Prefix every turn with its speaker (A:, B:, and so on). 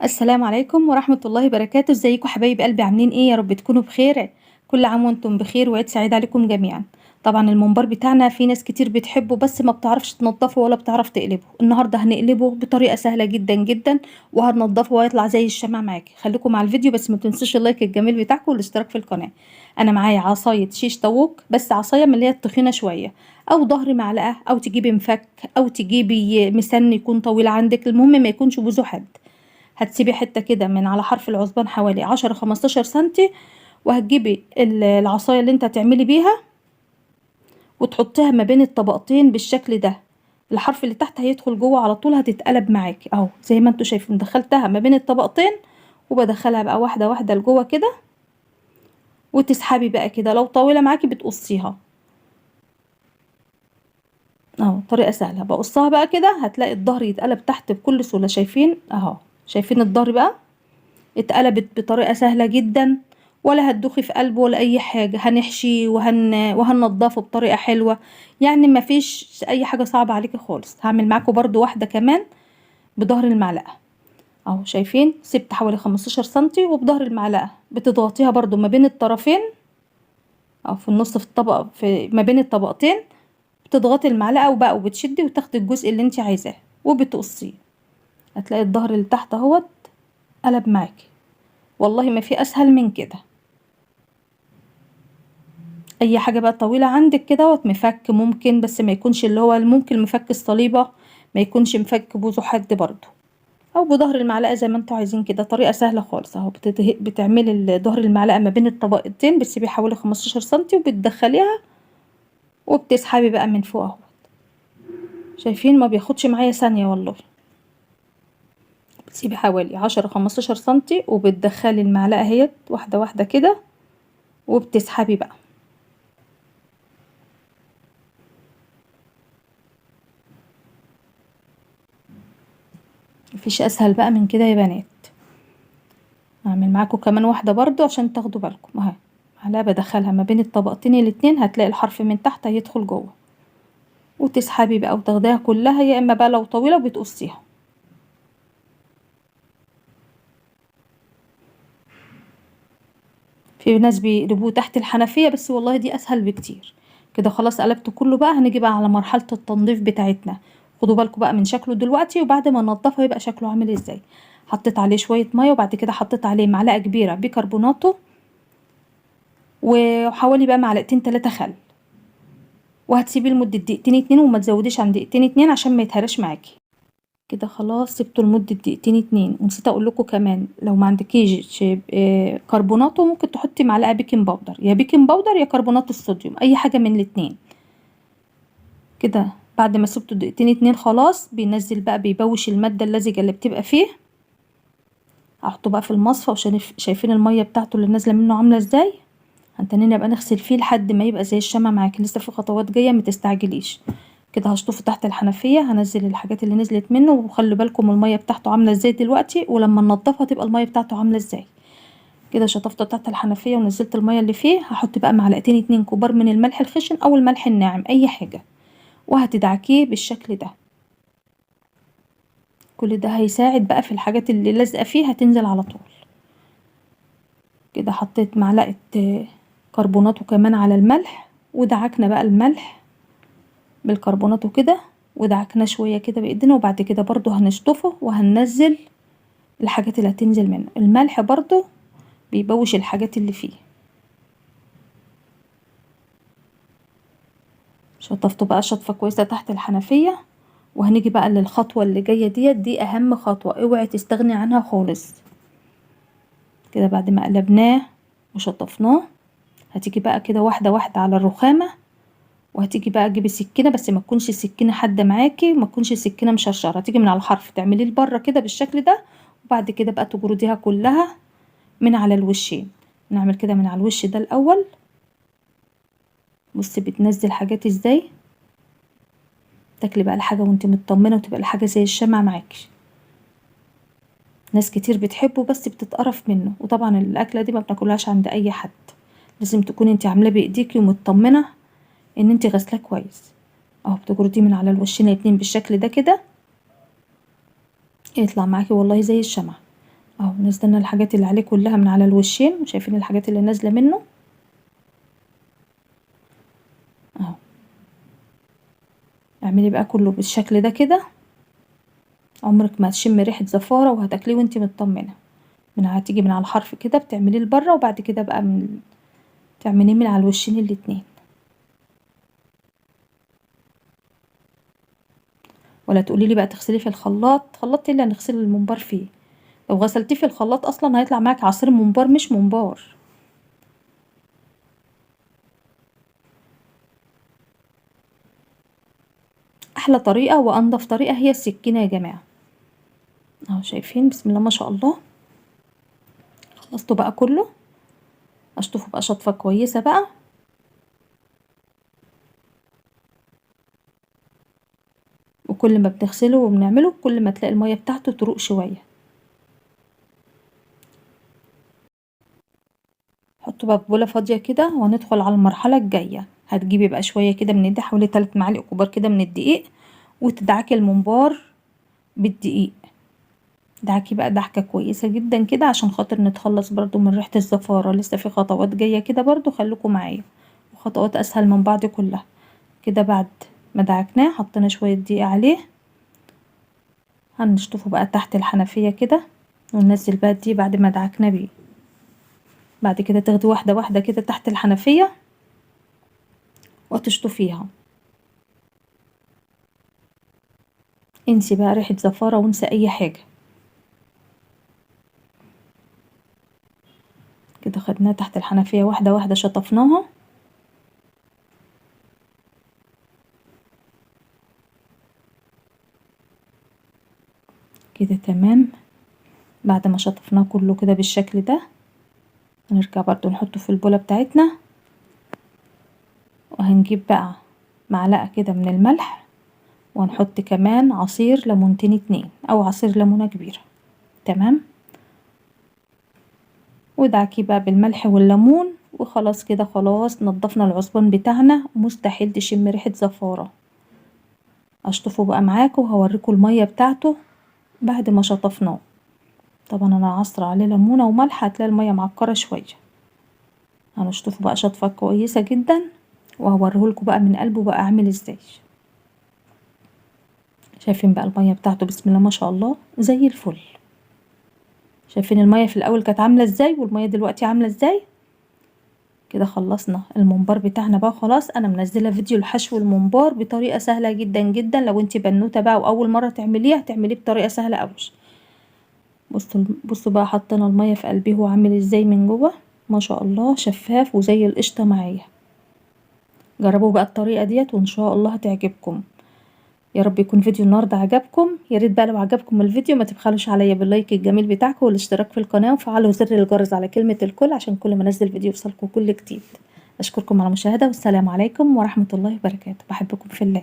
A: السلام عليكم ورحمة الله وبركاته. ازيكم حبايب قلبي؟ عاملين ايه؟ يا رب تكونوا بخير. كل عام وانتم بخير وعيد سعيد عليكم جميعا. طبعا الممبار بتاعنا في ناس كتير بتحبه بس ما بتعرفش تنضفه ولا بتعرف تقلبه. النهارده هنقلبه بطريقة سهلة جدا جدا وهنضفه وهيطلع زي الشمع معاكي. خليكم مع الفيديو بس ما تنسوش اللايك الجميل بتاعكم والاشتراك في القناة. انا معايا عصاية شيش طاووق، بس عصاية من اللي هي التخينة شوية، او ظهر معلقة، او تجيبي مفك، او تجيبي مسن يكون طويل عندك، المهم ما يكونش بوزه حد. هتسيبي حتة كده من على حرف العصبان حوالي 10 15 سنتي، وهتجيبي العصاية اللي انت هتعملي بيها وتحطيها ما بين الطبقتين بالشكل ده. الحرف اللي تحت هيدخل جوه على طول، هتتقلب معاكي اهو زي ما انتوا شايفين. دخلتها ما بين الطبقتين وبدخلها بقى واحدة واحدة لجوه كده، وتسحبي بقى كده. لو طويلة معاكي بتقصيها اهو. طريقة سهلة. بقصها بقى كده هتلاقي الظهر يتقلب تحت بكل سهولة. شايفين اهو؟ شايفين الظهر بقى اتقلبت بطريقة سهلة جدا، ولا هتدوخي في قلبه ولا اي حاجة. هنحشي وهننضفه بطريقة حلوة، يعني ما فيش اي حاجة صعبة عليكي خالص. هعمل معاكم برضو واحدة كمان بظهر المعلقة اهو. شايفين؟ سبت حوالي 15 سنتي، وبظهر المعلقة بتضغطيها برضو ما بين الطرفين او في النص في الطبقة، في ما بين الطبقتين بتضغطي المعلقة وبقى وبتشدي وتاخدي الجزء اللي انت عايزاه وبتقصيه. هتلاقي الظهر اللي تحت اهوت قلب معاكي. والله ما في اسهل من كده. اي حاجه بقى طويله عندك كده مفك ممكن، بس ما يكونش اللي هو ممكن مفك الصليبه، ما يكونش مفك بوزو حد برضو، او بظهر المعلقه زي ما انتوا عايزين كده. طريقه سهله خالص اهو. بتعملي ظهر المعلقه ما بين الطبقتين، بتسيبي حوالي 15 سنتي وبتدخليها وبتسحبي بقى من فوق اهو. شايفين؟ ما بياخدش معايا ثانيه والله. بتسيبي حوالي 10 15 سنتي وبتدخلي المعلقه اهيت واحده واحده كده وبتسحبي بقى. مفيش اسهل بقى من كده يا بنات. هعمل معاكم كمان واحدة برضو عشان تاخدوا بالكم اهي. معلقة بدخلها ما بين الطبقتين الاتنين، هتلاقي الحرف من تحت هيدخل جوه، وتسحبي بقى وتاخديها كلها، يا اما بقى لو طويلة بتقصيها. في ناس بيقلبوه تحت الحنفية، بس والله دي اسهل بكتير. كده خلاص قلبته كله بقى. هنيجي بقى على مرحلة التنظيف بتاعتنا. خدوا بالكم بقى من شكله دلوقتي، وبعد ما ننضفه يبقى شكله عامل ازاي. حطيت عليه شوية مية، وبعد كده حطيت عليه معلقة كبيرة بيكربوناتو، وحوالي بقى معلقتين 3 خل، وهتسيبيه لمدة دقيقتين اتنين، وما تزوديش عن دقيقتين اتنين عشان ما يتهرش معاكي. كده خلاص سبته لمدة دقيقتين اتنين. ونسيت اقول لكم كمان، لو ما عندكيش كربوناتو ممكن تحطي معلقة بيكنج باودر، يا بيكنج باودر يا كربونات الصوديوم، اي حاجة من الاتنين. كده بعد ما سبته دقيقتين اتنين خلاص بينزل بقى، بيبوش المادة اللزجة اللي بتبقى فيه. هحطه بقى في المصفى، وشايفين المية بتاعته اللي نازلة منه عاملة ازاي. هنتنينا بقى نغسل فيه لحد ما يبقى زي الشمع معاكي. لسه في خطوات جاية متستعجليش. كده هشطفه تحت الحنفية، هنزل الحاجات اللي نزلت منه، وخلي بالكم المية بتاعته عاملة ازاي دلوقتي، ولما ننضفها تبقى المية بتاعته عاملة ازاي. كده شطفته تحت الحنفية ونزلت المية اللي فيه. هحط بقى معلقتين اتنين كبار من الملح الخشن او الملح الناعم اي حاجة، وهتدعكيه بالشكل ده. كل ده هيساعد بقى في الحاجات اللي لازقة فيه هتنزل على طول. كده حطيت معلقة كربوناتو كمان على الملح، ودعكنا بقى الملح بالكربونات وكده، ودعكناه شوية كده بايدينا. وبعد كده برضو هنشطفه وهننزل الحاجات اللي هتنزل منه. الملح برضو بيبوش الحاجات اللي فيه. شطفته بقى شطفة كويسة تحت الحنفية. وهنيجي بقى للخطوة اللي جاية ديت، دي اهم خطوة، اوعي تستغني عنها خالص. كده بعد ما قلبناه وشطفناه، هتيجي بقى كده واحدة واحدة على الرخامة، وهتيجي بقى تجيبي سكينة، بس ما تكونش السكينة حادة معاكي، ما تكونش السكينة مشرشرة. هتيجي من على الحرف تعمليه لبره كده بالشكل ده، وبعد كده بقى تجرديها كلها من على الوشين. نعمل كده من على الوش ده الاول. بصي بتنزل حاجات ازاي. تاكلي بقى الحاجة وانت مطمنة، وتبقى الحاجة زي الشمع معاكي. ناس كتير بتحبه بس بتتقرف منه، وطبعا الاكلة دي ما بناكلهاش عند اي حد. لازم تكوني انت عاملاه بايديكي ومطمنة ان انت غسلاه كويس اهو. بتجرديه من على الوشين الاتنين بالشكل ده كده، يطلع معاكي والله زي الشمع. اهو نزلنا الحاجات اللي عليه كلها من على الوشين، وشايفين الحاجات اللي نازله منه اهو. اعملي بقى كله بالشكل ده كده، عمرك ما هتشمي ريحه زفاره، وهتاكليه وانتي مطمنه. هتيجي من على الحرف كده بتعمليه لبره، وبعد كده بقى تعمليه من على الوشين الاتنين. ولا تقولي لي بقى تغسليه في الخلاط، خلطتي اللي هنغسل الممبار فيه. لو غسلتيه في الخلاط اصلا هيطلع معاك عصير ممبار مش ممبار. احلى طريقه وانضف طريقه هي السكينه يا جماعه. اهو شايفين بسم الله ما شاء الله. خلصته بقى كله، اشطفه بقى شطفه كويسه بقى. وكل ما بنغسله وبنعمله كل ما تلاقي الميه بتاعته تروق شويه. حطه بقى في بوله فاضيه كده، وهندخل على المرحله الجايه. هتجيبي بقى شويه كده من الدقيق، حوالي 3 معالق كبار كده من الدقيق، وتدعكي الممبار بالدقيق. دعكي بقى دعكه كويسه جدا كده، عشان خاطر نتخلص برضو من ريحه الزفاره. لسه في خطوات جايه كده برضو، خليكم معايا، وخطوات اسهل من بعض كلها. كده بعد ما دعكناه حطينا شويه دقيق عليه، هنشطفه بقى تحت الحنفيه كده، وننزل بقى الدقيق بعد ما دعكناه بيه. بعد كده تاخدي واحده واحده كده تحت الحنفيه وتشطفيها. انسي بقى ريحه زفاره، وانسي اي حاجه. كده خدناها تحت الحنفيه واحده واحده شطفناها. كده تمام. بعد ما شطفناه كله كده بالشكل ده، هنرجع برضو نحطه في البولة بتاعتنا. وهنجيب بقى معلقة كده من الملح، وهنحط كمان عصير ليمونتين 2 او عصير ليمونة كبيرة. تمام. ودعكيه بقى بالملح والليمون، وخلاص كده خلاص نضفنا العصبان بتاعنا، ومستحيل تشم ريحة زفارة. اشطفه بقى معاكم وهوريكم المية بتاعته بعد ما شطفناه. طبعا انا عصر عليه ليمونة وملح، هتلاقي المية معكرة شوية. هنشطفه بقى شطفة كويسة جدا، وهوريهولكوا بقى من قلبه بقى عامل ازاي. شايفين بقى المية بتاعته بسم الله ما شاء الله زي الفل. شايفين المية في الاول كانت عاملة ازاي، والمية دلوقتي عاملة ازاي. كده خلصنا الممبار بتاعنا بقى خلاص. انا منزله فيديو لحشو الممبار بطريقه سهله جدا جدا، لو انت بنوته بقى واول مره تعمليها تعمليه بطريقه سهله قوي. بصوا بقى حطينا الميه في قلبه هو عامل ازاي من جوه، ما شاء الله شفاف وزي القشطه معايا. جربوا بقى الطريقه ديت وان شاء الله هتعجبكم. يا رب يكون فيديو النهارده عجبكم. يا ريت بقى لو عجبكم الفيديو ما تبخلوش عليا باللايك الجميل بتاعكم والاشتراك في القناه، وفعلوا زر الجرس على كلمه الكل عشان كل ما انزل فيديو يوصلكم كل جديد. اشكركم على المشاهده، والسلام عليكم ورحمه الله وبركاته. بحبكم في الله.